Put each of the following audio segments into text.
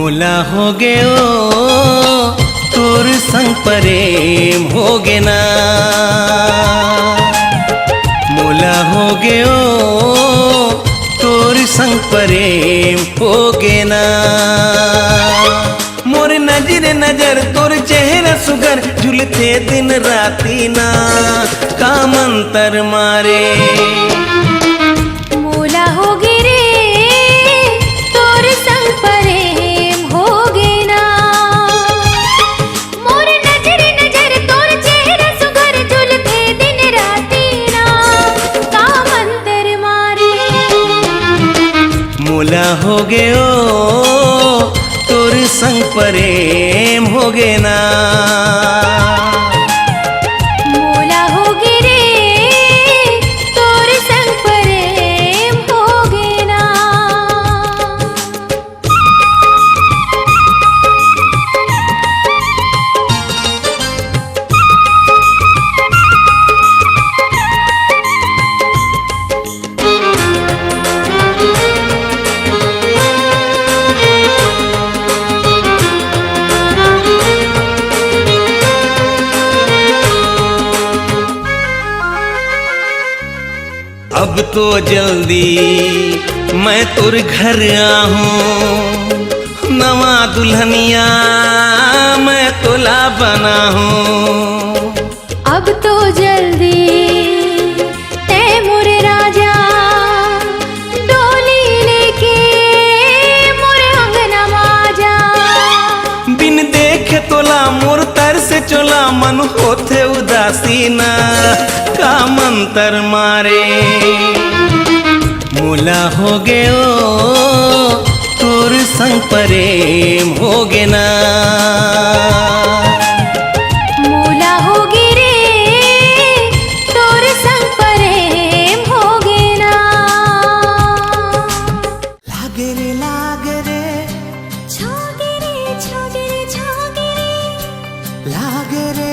मोला हो गयो तोर संग प्रेम हो गे ना, मोला हो गयो तोर संग प्रेम हो गे ना। मोर नजर नजर तोर चेहरा सुगर झुलते दिन राती ना, का मंतर मारे मोला हो गे रे तोर संग प्रेम हो गे ना। मोर नजर नजर तोर चेहरा सुगर झुलते दिन राती ना, का मंतर मारे मोला हो गयो तोर संग प्रेम हो गे ना। मोला हो गे रे तोर संग प्रेम हो गे ना। अब तो जल्दी मैं तोर घर आहूँ, नवा दुल्हनिया मैं तोला बना हूँ। अब तो जल्दी ते मोरे राजा डोली लेके मोरे अंगना माजा। बिन देखे तोला मोर तर से चोला मन होते उदासी ना, का मंतर मारे मोला हो गयो तोर संग प्रेम हो गे ना। मोला हो गे रे तोर संग प्रेम हो गे ना। लागे रे छोगे रे छोगे रे छोगे रे लागे रे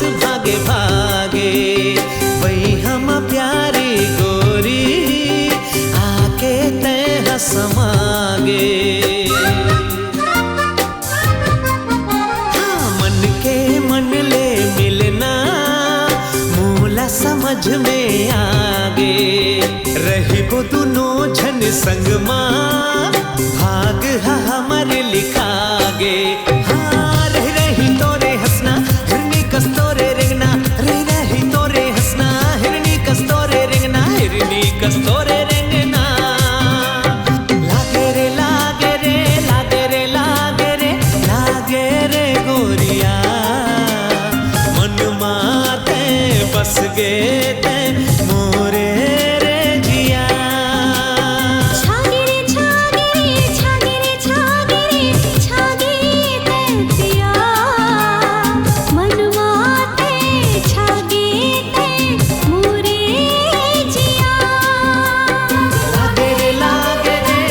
भागे भागे वही हम प्यारी गोरी आके ते हसमागे। हाँ, मन के मन ले मिलना मूला समझ में आगे रही वो दोनों झन संग माँ भाग हा हमारे लिखागे। हाँ रही रही तोरे हंसना हिरनी कस तोरे रेंगना रही रही तोरे हंसना हिरनी कस तोरे रेंगना हिरनी कस तोरे रेंगना। लागे रे लागे रे लागे रे लागे रे लागे रे गोरिया मन माते बस गे ते मोरे रे जिया। छागे रे छागे रे छागे रे छागे रे छागे ते पिया मनवा ते छागे ते मोरे जिया। लागे रे लागे रे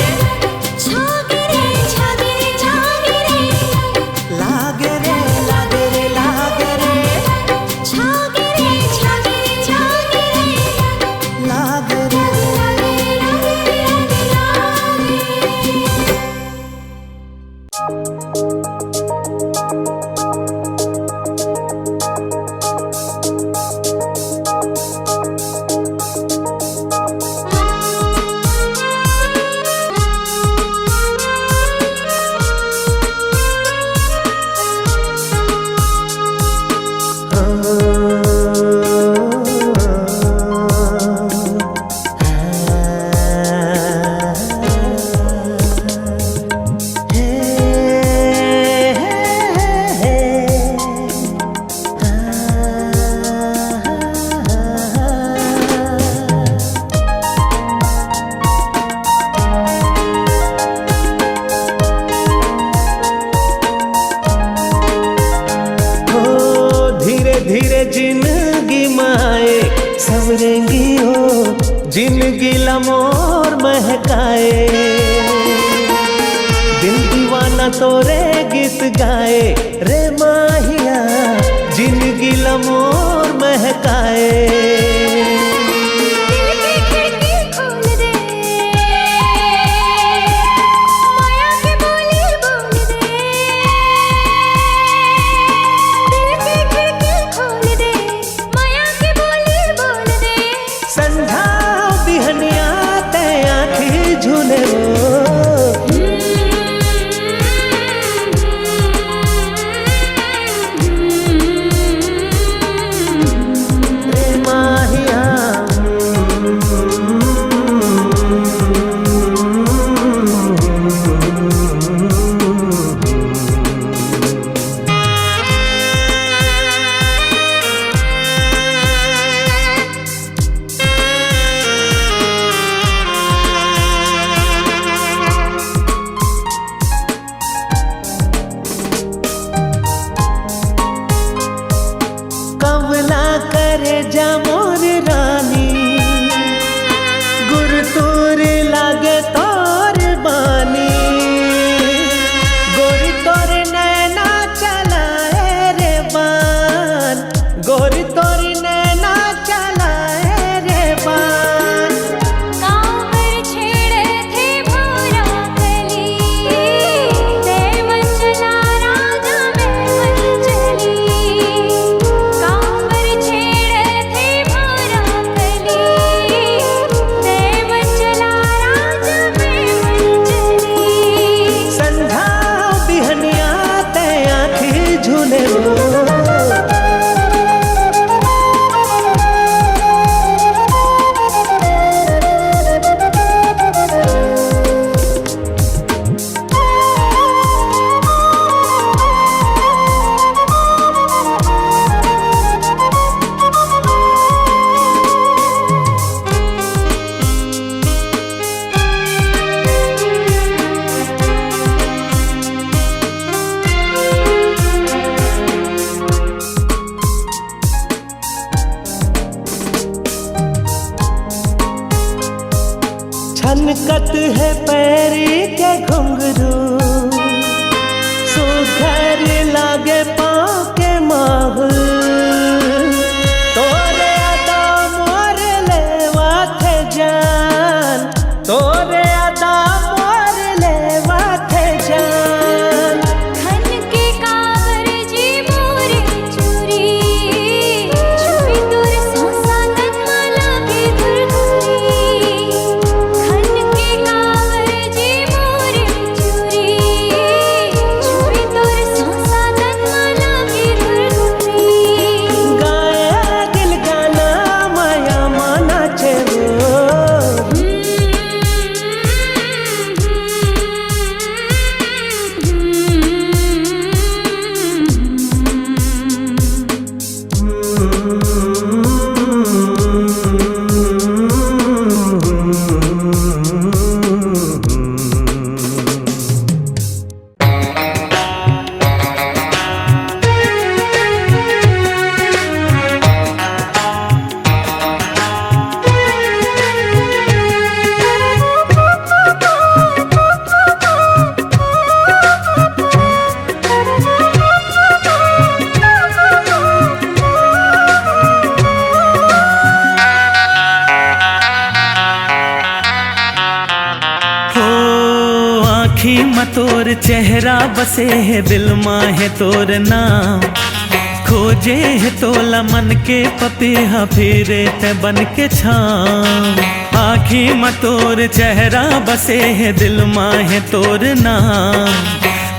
छागे रे छागे रे छागे रे लागे रे लागे रे लागे रे छागे रे छागे रे छागे रे लागे रे। धीरे धीरे जिंदगी माए सवरेंगी हो जिंदगी लमोर महकाए दिल दीवाना तोरे गीत गाए रे माहिया जिंदगी लमोर महकाए। दिल की खिड़की खोल दे माया की बोली बोल दे। दिल की खिड़की खोल दे माया की बोली बोल दे। संधा बिहनिया ते आँखी झूले वो रे माहिया। कवला करे जा मोर रानी गुर तोर लागे तोर बानी गोरी तोर नैना चलाए रे बान गोरी तोर नैना चलाए रे बान। कांवर छेड़े थे भोरा कली ते मंचला राजा में मंचली। कांवर छेड़े थे तोर चेहरा बसे है दिल माँ है तोर नाम, खोजे है तोला मन के पपीहा फिरे ते बन के छाम। आँखी में तोर चेहरा बसे है दिल माँ है तोर नाम,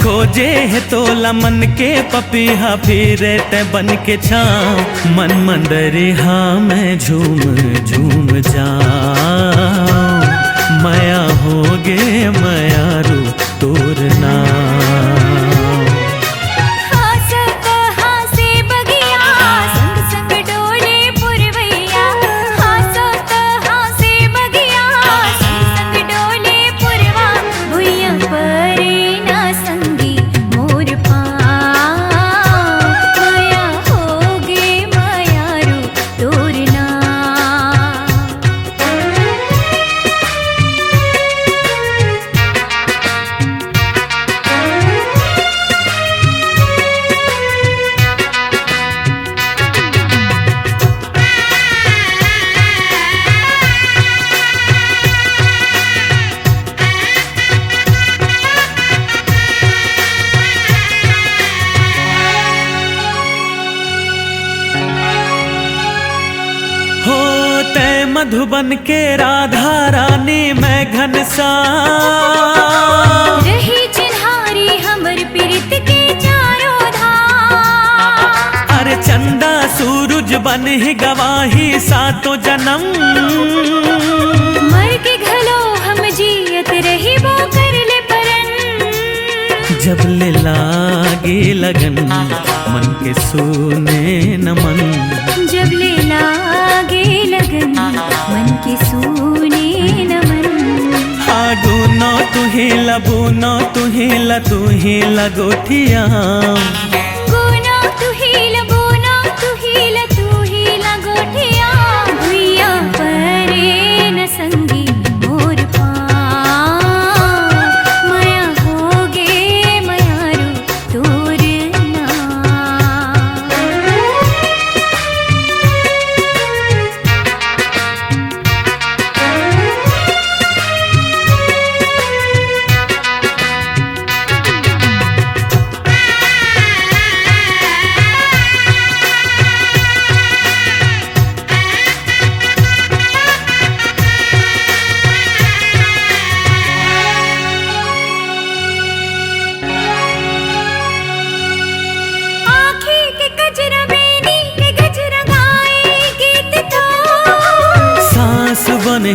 खोजे है तोला मन के पपीहा फिरे ते बन के छाम। मन मंदरिहा में झूम झूम जाऊं, माया होगे मयारू तोर नाम। मधुबन के राधा रानी मैं घनश्याम, रही चिन्हारी हमर प्रीत के चारों धाम। अरे चंदा सूरज बन ही गवाही सातों जन्म, मर के घलो हम जियत रही वो कर ले परन। जब ले लागे लगन मन के सोने नमन, जब ले लागे लगन मन के सोने नमन। आगुनो तुही लबुनो तुही तुही लगोठिया, गुनो तुही लबुनो तुही लगोठिया। भुइया परे न संगी मोर पाँव, माया होगे मयारू तोर नाम।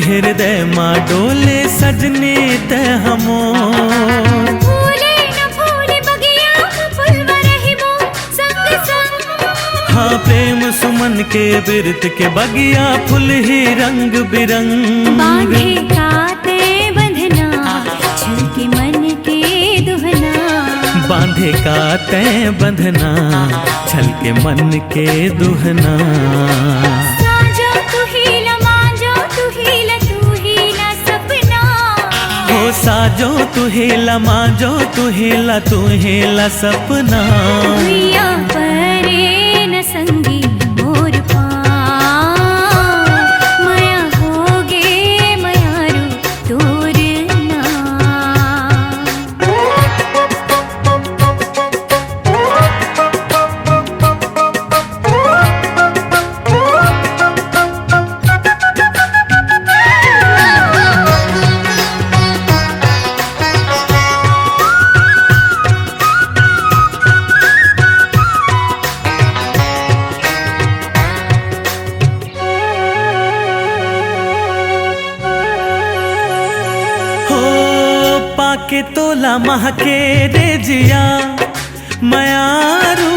हृदय माँ डोले सजने ते हमो, फूले न फूले बगिया फुलवा रहिबो संग संग। हाँ प्रेम सुमन के बिरत के बगिया फुल ही रंग बिरंग। बांधे काते बंधना छल के मन के दुहना, बांधे काते बंधना छल के मन के दुहना। साजो तू हेला माजो तू हेला सपना। भुइया परे न संगी मोर पाँव, माया होगे मयारू तोर के तोला महके रे जिया मयारू,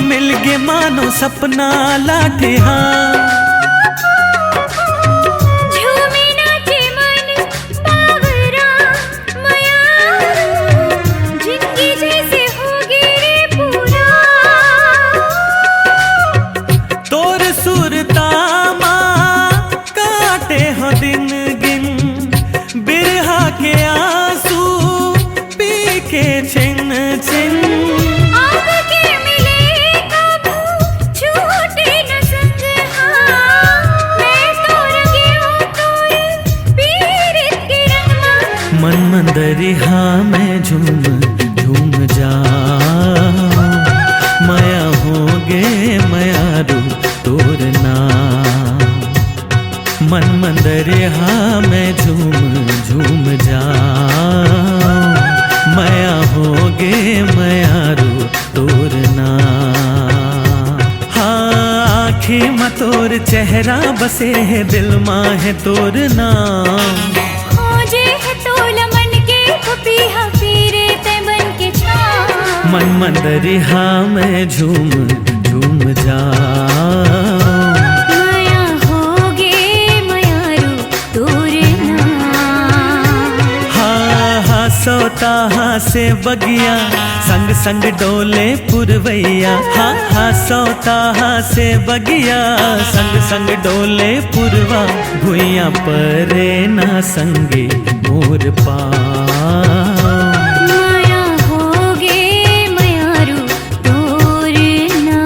मिल गे मानो सपना लाठिया। झूमे नाचे मन बावरा मयारू, जिंदगी जैसे होगी रे पूरा। तोर सुरता माँ काटे हो दिन गिन, बिरहा के आंसू पी के छिन छिन। आँख के मिले कबू छूटे न संग, मैं तो रंगी हूँ तोर पीरित के रंग। मन मंदरिहा में मैं झूम झूम जाऊं, माया होगे मयारू तोर नाम। मन मंदरिया मैं झूम झूम जाऊं, माया होगे मयारू तोर नाम। हाँ आँखें में तोर चेहरा बसे है, दिल माँ है तोर नाम। खोजे है तोल मन के पपीहा पीरे ते बन के छाम। मन मंदरिया मैं झूम झूम जाऊं, माया होगे मयारू तोर नाम। हाँ हाँ सोता हाँ से बगिया, संग संग डोले पुरवैया। हाँ हाँ सोता हाँ से बगिया, संग संग डोले पुरवा। भुइया परे ना संगे मोर पाँव। माया होगे मयारू तोर नाम।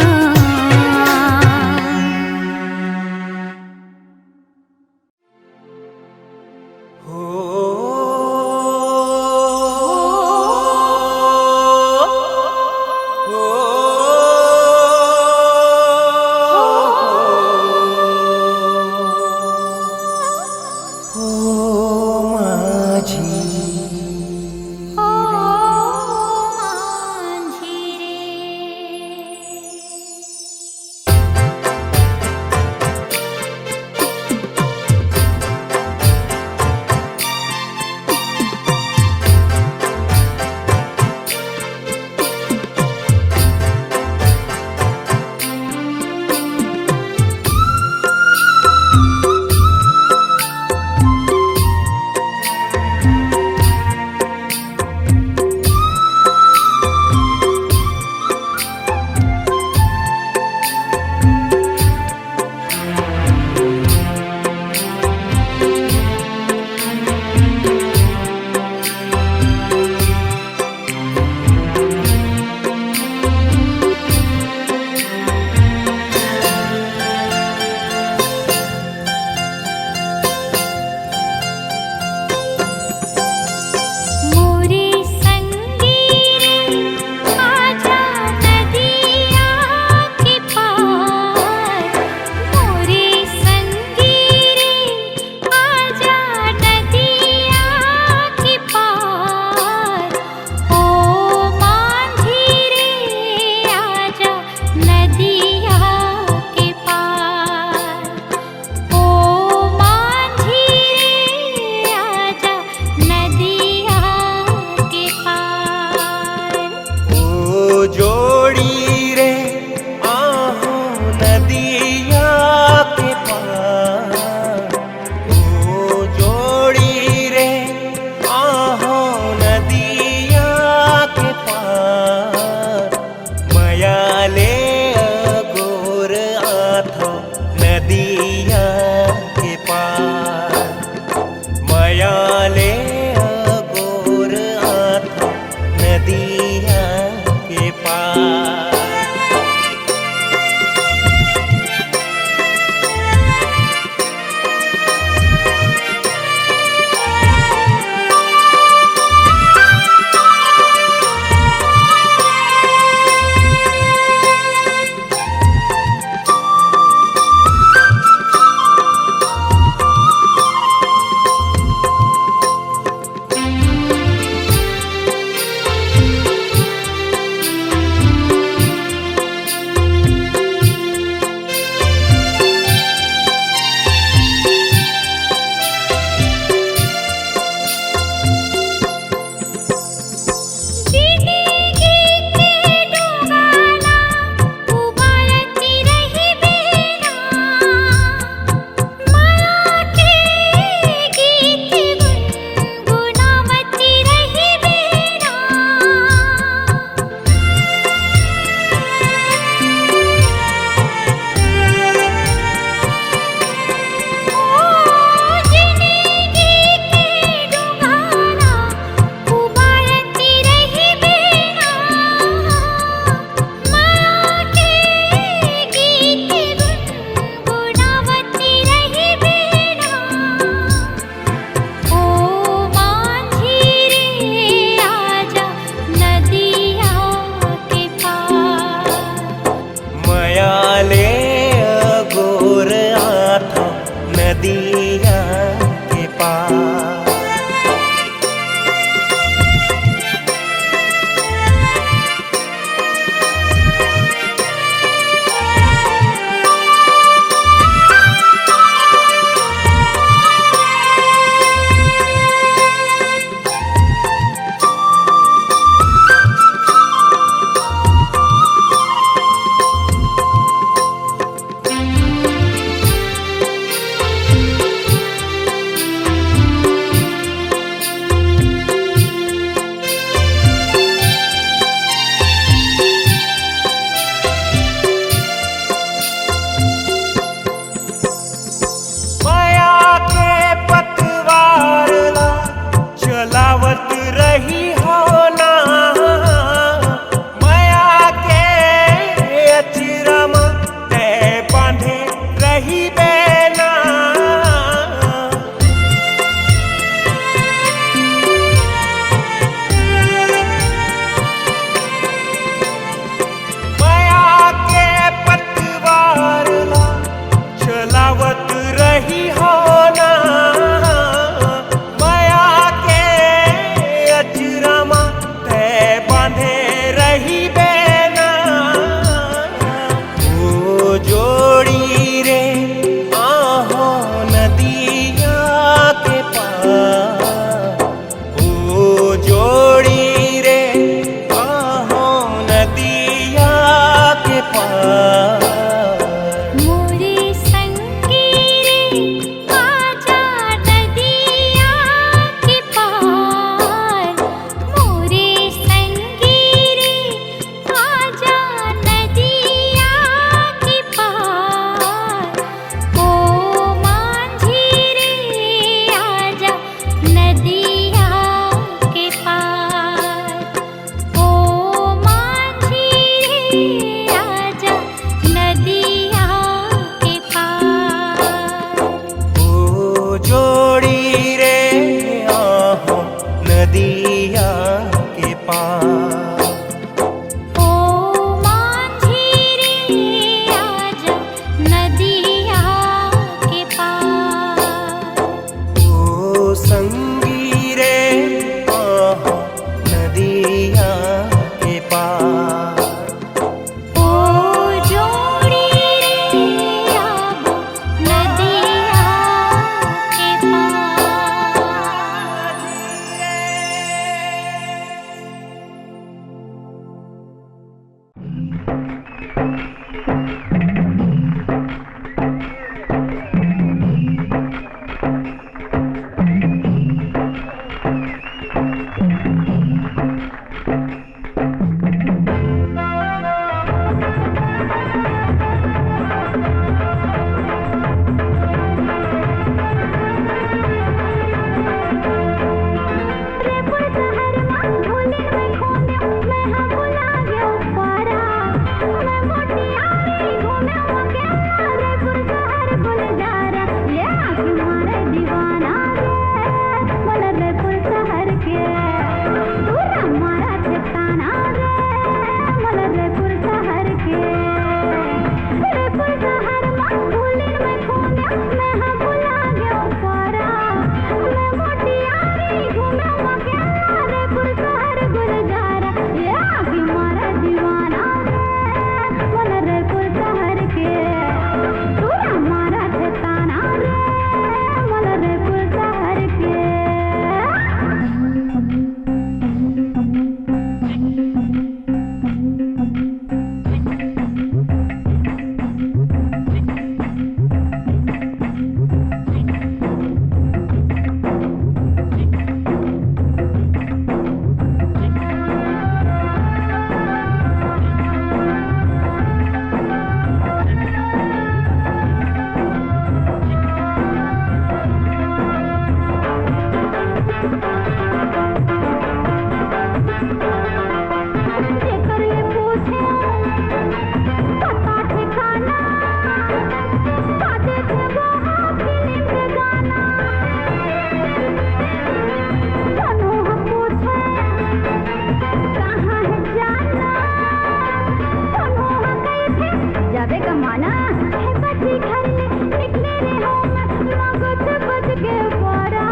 दीवाना है बच्ची घर ले निकले रे हो मैं मांगो से बच के पारा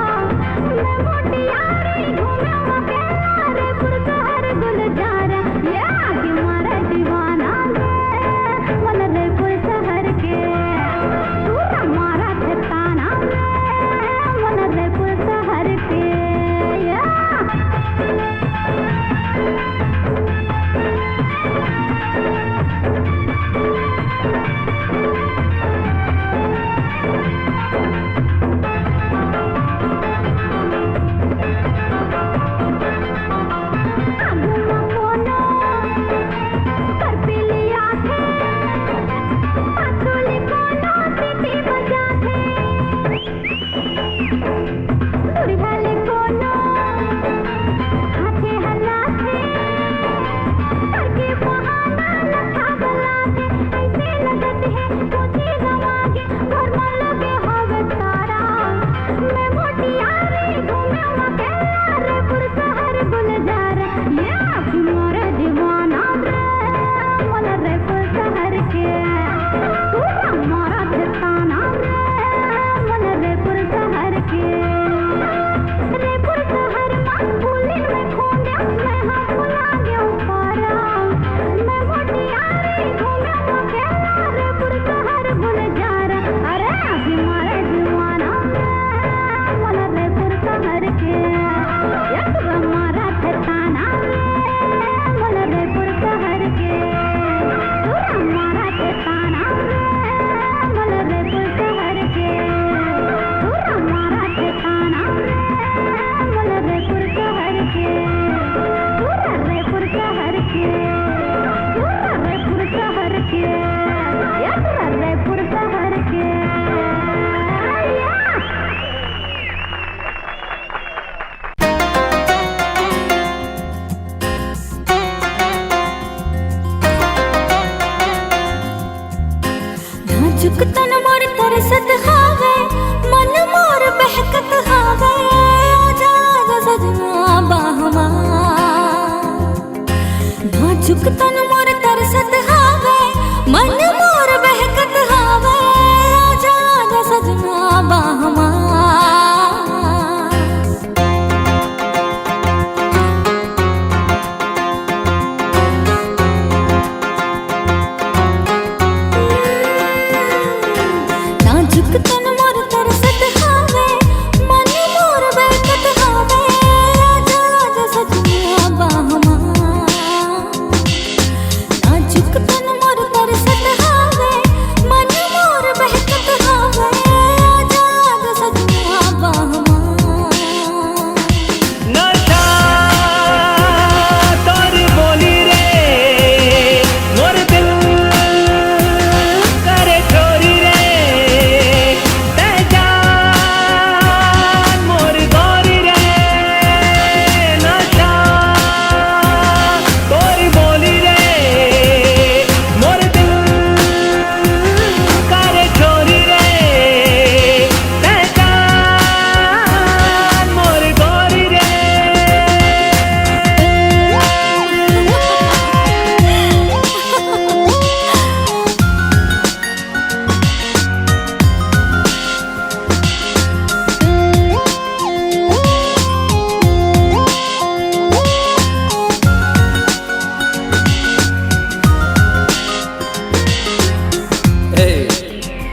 मैं मोटी यारी घूमे अकेला रे पुरसहर गुलजारा ये आगे मारा दीवाना मन रे पुरसहर के पूरा मारा ठिकाना मन रे पुरसहर के तन मोर तरसत हावे मन मोर बहकत हावे आजा सजना बाहमा नाजुक तन मोर तरसत हावे मन मोर बहकत हावे आजा सजना बाहमा तन मोर तरसत हावे मन मोर बहकत हावे आजा आजा सजना बाहमा नाजुक तन मोर तरसत हावे मन मोर बहकत हावे आजा आजा सजना बाहमा नशा तोर बोली रे मोर दिल करे चोरी रे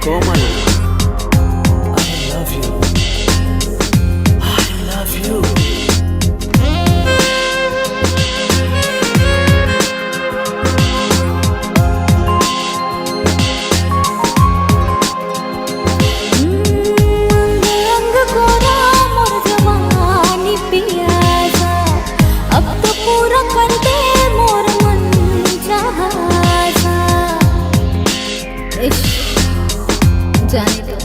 Komal, I love you. I love you. अंग गोरा मोर जवानी पियासा अब तो पूरा कर दे मोर मन चाहा जाने दो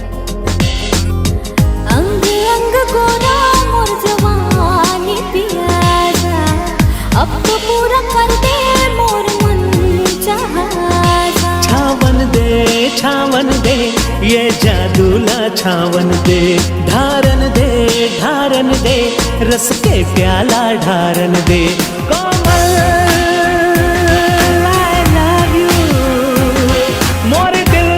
अंग अंग गोरा मोर जवानी पियासा अब तो पूरा कर दे मोर मन चाहा छावन दे ये जादूला छावन दे ढारन दे रस के प्याला ढारन दे कोमल I love you मोर दिल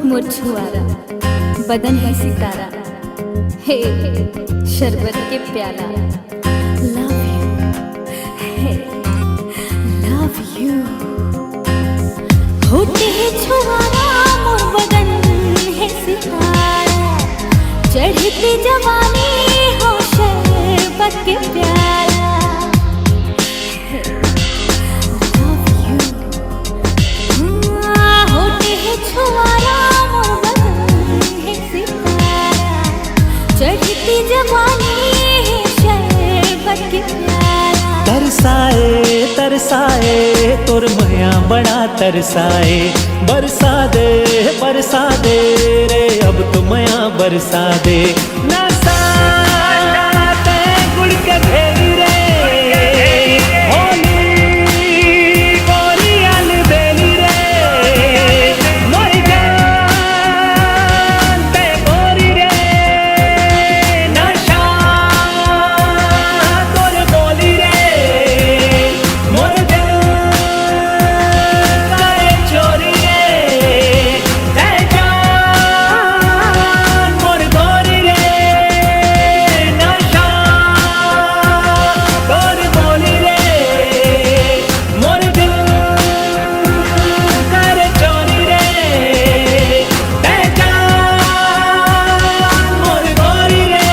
मुरझुआरा बदन है सितारा, हे शरबत के प्याला। लव यू, हे लव यू। होते है छुआरा मोर बदन है सितारा, चढ़ती जवानी हो शरबत के प्याला। लव यू, होते है छुआरा मोर बदन है सितारा, चढ़ती जवानी है शरबत के प्याला। तरसाए तरसाए तोर मया बड़ा तरसाए, बरसा दे रे अब तो मया बरसा दे। नशा ते गुड़ के घेरी रे, होली गोरी अल बेली रे, मोरी जान ते गोरी रे। नशा तोर बोली रे, मोर दिल करे चोरी रे। ते जान मोर गोरी रे, नशा तोर बोली रे, मोर दिल करे चोरी रे। ते जान मोर गोरी रे।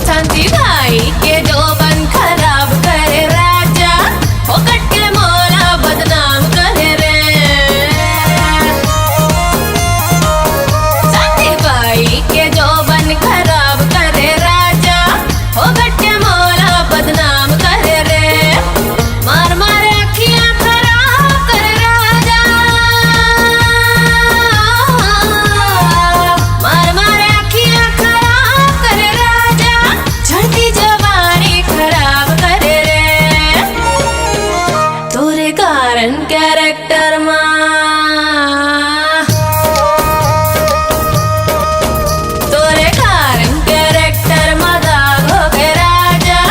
शांति भाई के जो बन खराब करे राजा, फोकट के मोला बदनाम करे रे। शांति भाई के जो बन खराब करे राजा, फोकट के मोला बदनाम करे रे। मार मार अखियां खराब करे राजा, मार मार अखियां खराब करे राजा, झड़ती जवानी खराब करे रे। तोरे कारण कैरेक्टर तोरे कारण कैरेक्टर दाग हो गए राजा,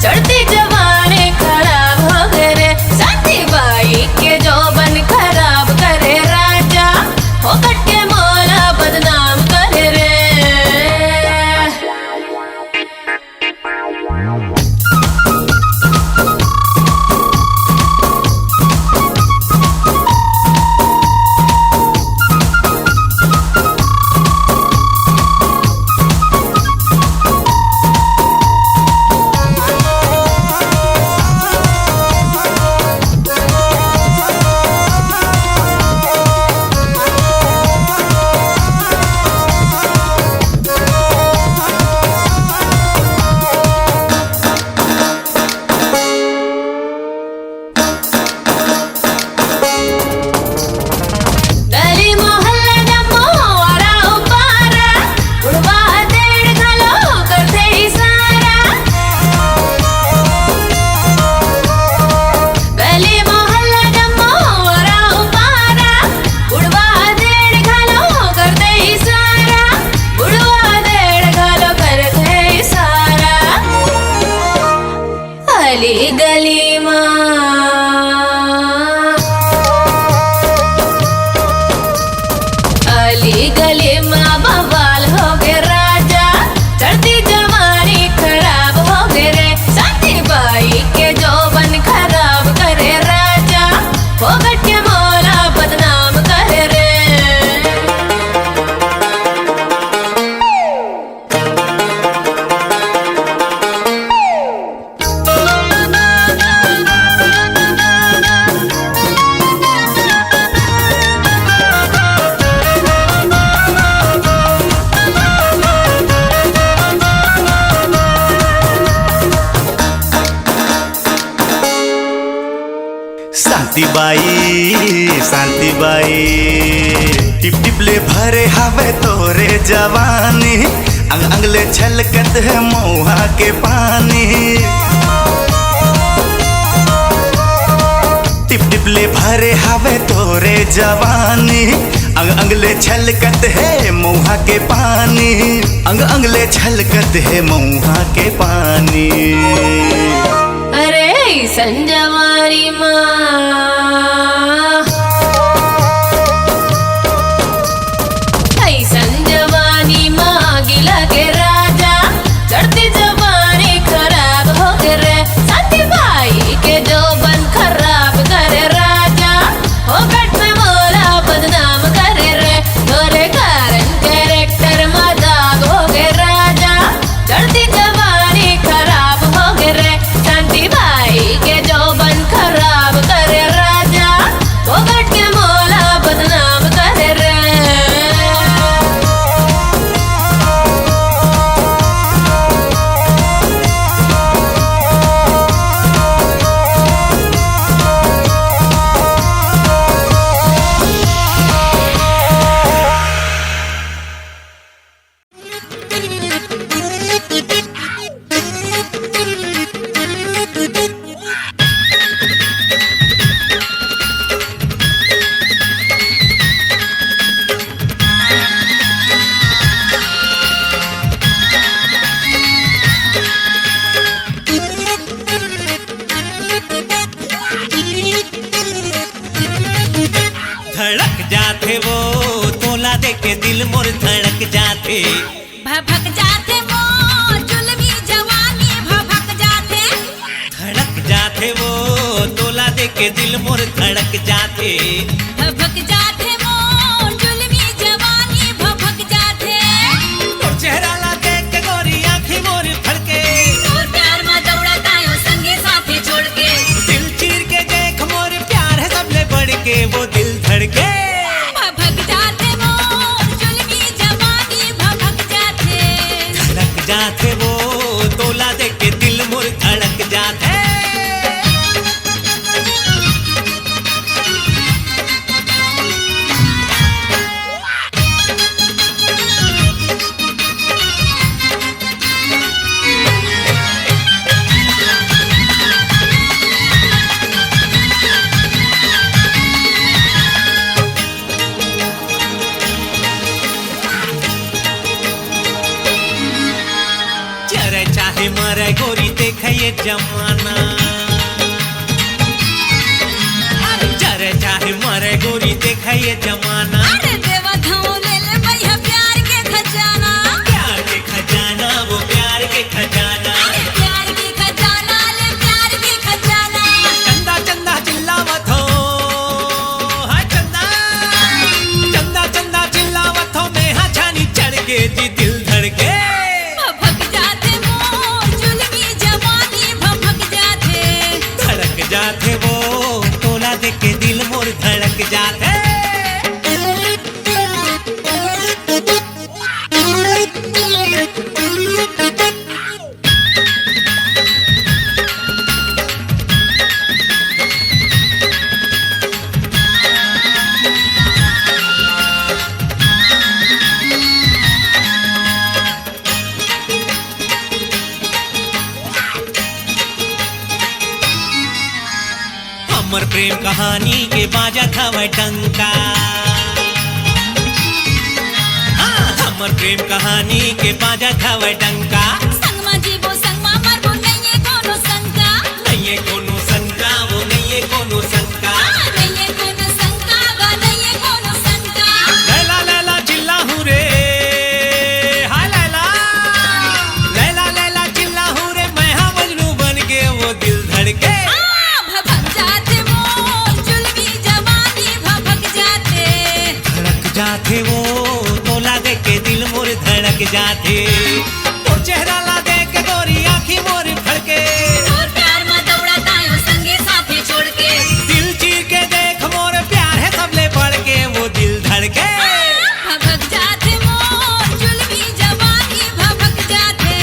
चढ़ती जवानी खराब हो गए रे। शांति बाई के जो बन खराब करे राजा, फोकट के मोला बदनाम करे रे। शांति बाई टिप टिप ले भरे हवे तोरे जवानी अंग अंगले छलकत है महुआ के पानी टिप टिप ले भरे हवे तोरे जवानी अंग अंगले छलकत है महुआ के पानी अंग अंगले छलकत है महुआ के पानी अरे संजवारी माँ संजवानी माँ गिला के राजा चढ़ती जवानी खराब हो गए शांति बाई के जो बन खराब करे राजा हो गट में मोला बदनाम करे रे तोरे कारण कैरेक्टर में दाग हो गए राजा चढ़ती जवानी खराब हो गए शांति बाई के जो बन खराब करे राजा हो गट के मोला बदनाम करे रे धड़क जाते वो तोला देके दिल मोर धड़क जाते भभक जाते मोर जुल्मी जवानी भभक जाते धड़क जाते वो तोला देके दिल मोर धड़क जाते भभक जाते मोर जुल्मी जवानी भभक जाते और चेहरा ला देख के गोरी आँखें मोर फड़के और प्यार में दौड़ता यो संगे साथी छोड़ के दिल चीर के देख मोर प्यार है सबले बढ़ के वो दिल धड़के भभक जाते मोर जुल्मी जवानी भभक जाते धड़क जाते वो तोला देके दिल मोर धड़क जाते चरे चाहे मरे गोरी देखे ये जमाना चरे चाहे मरे गोरी देखे ये जमाना अरे देवा धाओ ले ले भैया प्यार के खजाना प्यार के खजाना वो प्यार के खजाना अरे प्यार के खजाना ले प्यार के खजाना चंदा चंदा चिल्लावत हो हाँ चंदा चंदा चंदा चिल्लावत हो मैं हाँ छानी चढ़ के जी दिल धड़के भभक जाते मोर जुल्मी जवानी भभक जाते धड़क जाते वो तोला देख के दिल मोर धड़क जाते हमर प्रेम कहानी के बाजा था वह टंका हाँ, हमर प्रेम कहानी के बाजा था वह टंका संगमा जीवो संगमा मरबो नहीं कोनो शंका नहीं है कोनो शंका वो नहीं है कोनो शंका नहीं कोनो शंका वा नहीं कोनो शंका लैला लैला चिल्ला हूँ रे हाय लैला लैला लैला चिल्ला हूँ रे मैं हाँ मजनू बन के वो दिल धड़के भभक जाते मोर जुल्मी जवानी भभक जाते धड़क जाते वो तोला देख के दिल मोर धड़क जाते और चेहरा ला देख के गोरी आँखी मोर फड़के और प्यार में दौड़ता यो संगे साथी छोड़ के दिल चीर के देख मोर प्यार है सबले बढ़ के वो दिल धड़के भभक जाते मोर जुल्मी जवानी भभक जाते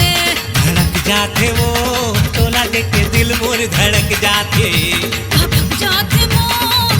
धड़क जाते वो तोला देख के दिल मोर धड़क जाते भभक जाते मोर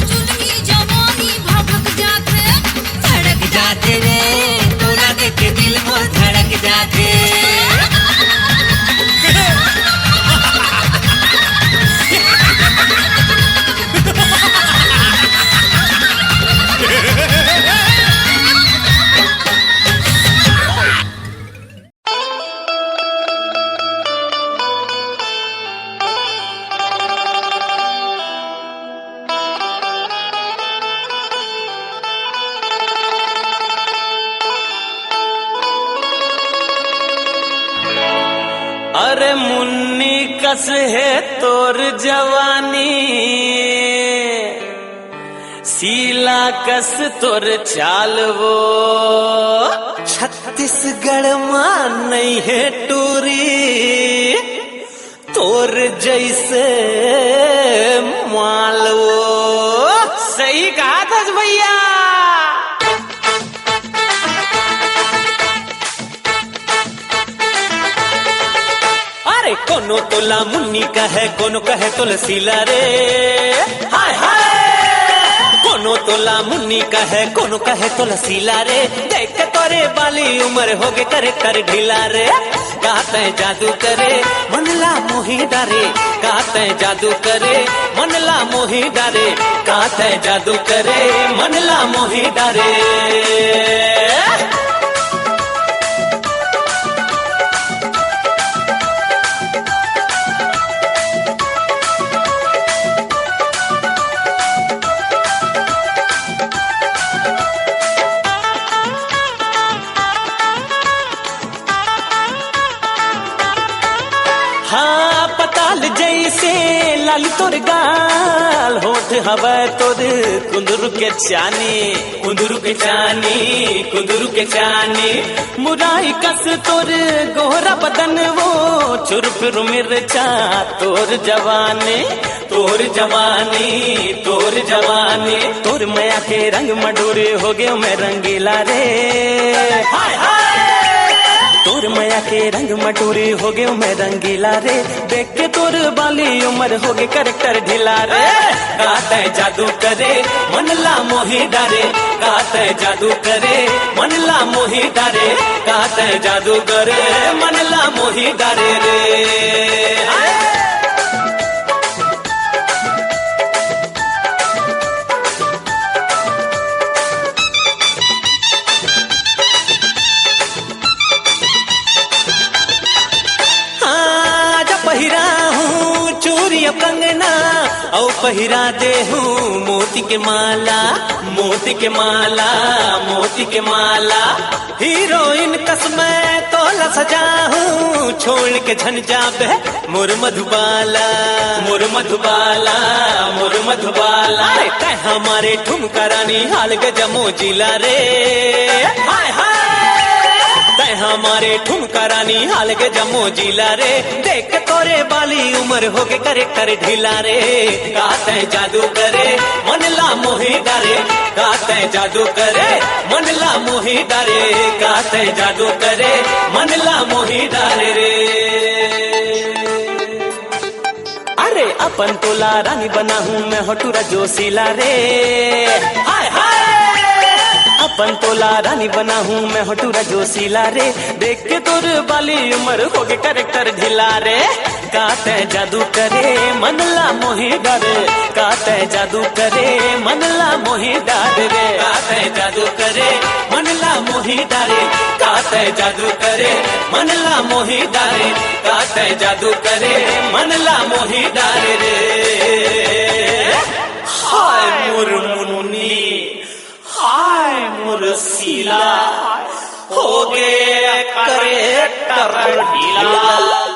अरे मुन्नी कस है तोर जवानी, सीला कस तोर चाल वो, छत्तीसगढ़ मान नहीं है टूरी, तोर जैसे माल वो। सही कहा था भैया। अरे कोनो तोला मुन्नी का है, कोनो कहे तुलसीला रे, हाय हाय। कोनो तोला मुन्नी का है, कोनो कहे तुलसीला रे, देख के तोरे बाली उम्र हो गए करे कर ढीला रे। कहते जादू करे मनला मोही डारे, कहते जादू करे मनला मोही डारे, कहते जादू करे मनला मोही डारे। हाँ पताल जैसे लाल तोर गाल, होठ हवा तोर कुंदरू के चानी, कुंदरू के चानी, कुंदरू के चानी। मुराई कस तोर गोरा बदन वो, चुरपुर मिर्चा तोर जवानी, तोर जवानी, तोर जवानी। तोर माया के रंग मडोरे हो गए मैं रंगीला रे, हाय हाय। तोर माया के रंग मटोरी हो गए मैं रंगीला रे, देख के तोर बाली उम्र हो गए करेक्टर ढीला रे। कहते जादू करे मनला मोही डारे, कहते जादू करे मनला मोही डारे, कहते जादू करे मनला मोही डारे रे। पहिरा हूँ चूड़ी कंगना, औ पहिरा दे हूँ मोती के माला, मोती के माला, मोती के माला। हीरोइन कसमें तोला सजा हूँ, छोड़ के झन जाबे मोर मधुबाला, मोर मधुबाला, मोर मधुबाला। कह हमारे ठुमका रानी हाल गजमो जिला रे, हाय हाय। तय हमारे ठुमका रानी हाल के जम्मू जिला रे, देख के तोरे बाली उम्र हो गए करे कर ढीला रे। कहते जादू करे मनला मोही डारे, कहते जादू करे मनला मोही डारे, कहते जादू करे मनला मोही डारे रे। अरे अपन तोला रानी बना हूँ मैं हटूरा जोशीला रे, हाय हाय। अपन तोला रानी बना हूँ मैं हटूरा जोशीला रे, देख के तोर बाली उम्र हो गए करेक्टर ढीला रे। कहते जादू करे मनला मोही डारे, कहते जादू करे मनला मोही डारे रे, कहते जादू करे मनला मोही डारे, कहते जादू करे मनला मोही डारे, कहते जादू करे मनला मोही डारे रे। हाय मोर मुन्नी, हाय मोर सीला, हो गए करे कर ढीला।